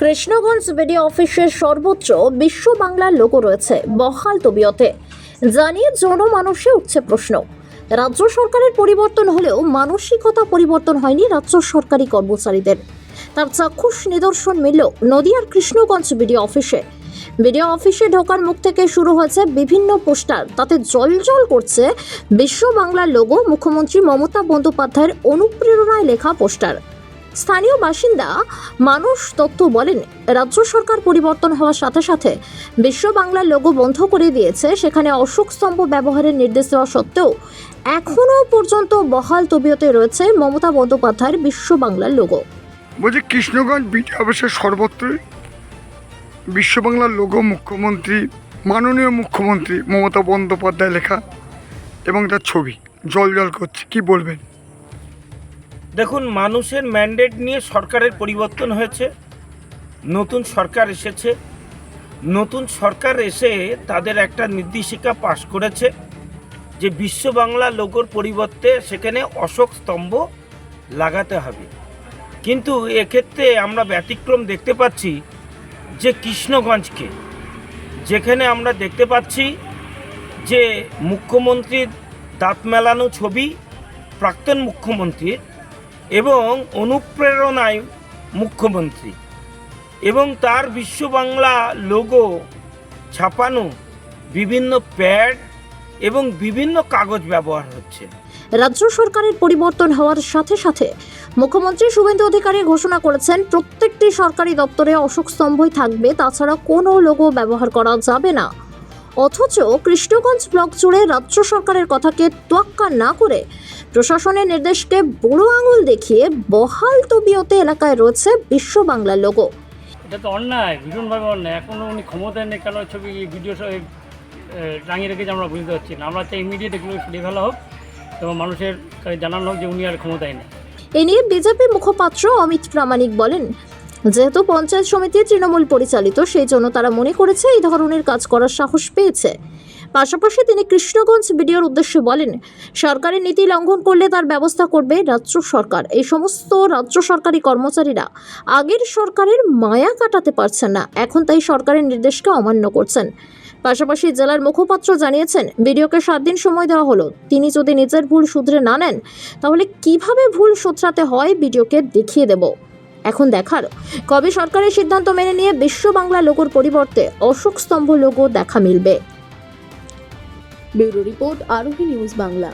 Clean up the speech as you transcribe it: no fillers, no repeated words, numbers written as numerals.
Krishnaganj BDO অফিসের সর্বোচ্চ বিশ্ব বাংলার লোগো রয়েছে বহাল তবিয়তে জানিয়ে জনমানসে উঠছে প্রশ্ন। রাজ্য সরকারের পরিবর্তন হলেও মানসিকতা পরিবর্তন হয়নি রাজ্য সরকারি কর্মচারীদের। তার চাক্ষুষ নিদর্শন মিলল নদিয়ার কৃষ্ণগঞ্জ বিডিও অফিসে। বিডিও অফিসে ঢোকার মুখ থেকে শুরু হয়েছে বিভিন্ন পোস্টার, তাতে জলজল করছে বিশ্ব বাংলার লোগো। মুখ্যমন্ত্রী মমতা বন্দ্যোপাধ্যায়ের অনুপ্রেরণায় লেখা পোস্টার। স্থানীয় বাসিন্দা মানুষ দত্ত বলেন, রাজ্য সরকার পরিবর্তন হওয়ার সাথে সাথে বিশ্ব বাংলার লোগো বন্ধ করে দিয়েছে। সেখানে অশোক স্তম্ভ ব্যবহারের নির্দেশ দেওয়া সত্ত্বেও এখনও পর্যন্ত বহাল তবিয়তে রয়েছে মমতা বন্দ্যোপাধ্যায়ের বিশ্ব বাংলার লোগো। বলছি কৃষ্ণগঞ্জ বিডিও অফিসের সর্বত্রই বিশ্ব বাংলার লোগো মুখ্যমন্ত্রী, মাননীয় মুখ্যমন্ত্রী মমতা বন্দ্যোপাধ্যায় লেখা এবং তার ছবি জল করছে, কি বলবেন? দেখুন, মানুষের ম্যান্ডেট নিয়ে সরকারের পরিবর্তন হয়েছে, নতুন সরকার এসেছে। নতুন সরকার এসে তাদের একটা নির্দেশিকা পাশ করেছে যে বিশ্ব বাংলা লোগোর পরিবর্তে সেখানে অশোক স্তম্ভ লাগাতে হবে। কিন্তু এক্ষেত্রে আমরা ব্যতিক্রম দেখতে পাচ্ছি যে কৃষ্ণগঞ্জকে, যেখানে আমরা দেখতে পাচ্ছি যে মুখ্যমন্ত্রীর দাঁত মেলানো ছবি, প্রাক্তন মুখ্যমন্ত্রীর এবং অনুপ্রেরণায় মুখ্যমন্ত্রী, এবং তার বিশ্ব বাংলা লোগো ছাপানো বিভিন্ন প্যাড এবং বিভিন্ন কাগজ ব্যবহার হচ্ছে। রাজ্য সরকারের পরিবর্তন হওয়ার সাথে সাথে মুখ্যমন্ত্রী শুভেন্দু অধিকারী ঘোষণা করেছেন প্রত্যেকটি সরকারি দপ্তরে অশোক স্তম্ভই থাকবে, তাছাড়া কোনো লোগো ব্যবহার করা যাবে না। অথচ কৃষ্ণগঞ্জ ব্লক জুড়ে রাজ্য সরকারের কথাকে তোয়াক্কা না করে প্রশাসনের নির্দেশকে বুড়ো আঙুল দেখিয়ে বহাল তবিয়তে এলাকায় রয়েছে বিশ্ব বাংলার লোগো। এটা তো অন্যায়, ভীষণভাবে অন্যায়। এখনও উনি ক্ষমতায় নেই, কেন ছবি ভিডিও টাঙিয়ে রেখেছে আমরা বুঝতে পারছি না। আমরা চাই ইমিডিয়েট এগুলো সরিয়ে ফেলা হোক এবং মানুষের কাছে জানানো হোক যে উনি আর ক্ষমতায় নেই। এ নিয়ে বিজেপি মুখপাত্র অমিত প্রামাণিক বলেন, যেহেতু পঞ্চায়েত সমিতি তৃণমূল পরিচালিত, সেই জন্য তারা মনে করেছে এই ধরনের কাজ করার সাহস পেয়েছে। পাশাপাশি তিনি কৃষ্ণগঞ্জ বিডিওর উদ্দেশ্যে বলেন, সরকারের নীতি লঙ্ঘন করলে তার ব্যবস্থা করবে রাজ্য সরকার। এই সমস্ত রাজ্য সরকারি কর্মচারীরা আগের সরকারের মায়া কাটাতে পারছেন না, এখন তাই সরকারের নির্দেশকে অমান্য করছেন। পাশাপাশি জেলার মুখপাত্র জানিয়েছেন, বিডিওকে 7 দিন সময় দেওয়া হলো, তিনি যদি নিজের ভুল শুধরে না নেন তাহলে কিভাবে ভুল শোধরাতে হয় বিডিওকে দেখিয়ে দেব। এখন দেখার কবে সরকারের সিদ্ধান্ত মেনে নিয়ে বিশ্ব বাংলা লোগোর পরিবর্তে অশোক স্তম্ভ লোগো দেখা মিলবে। ব্যুরো রিপোর্ট, আরোহী নিউজ বাংলা।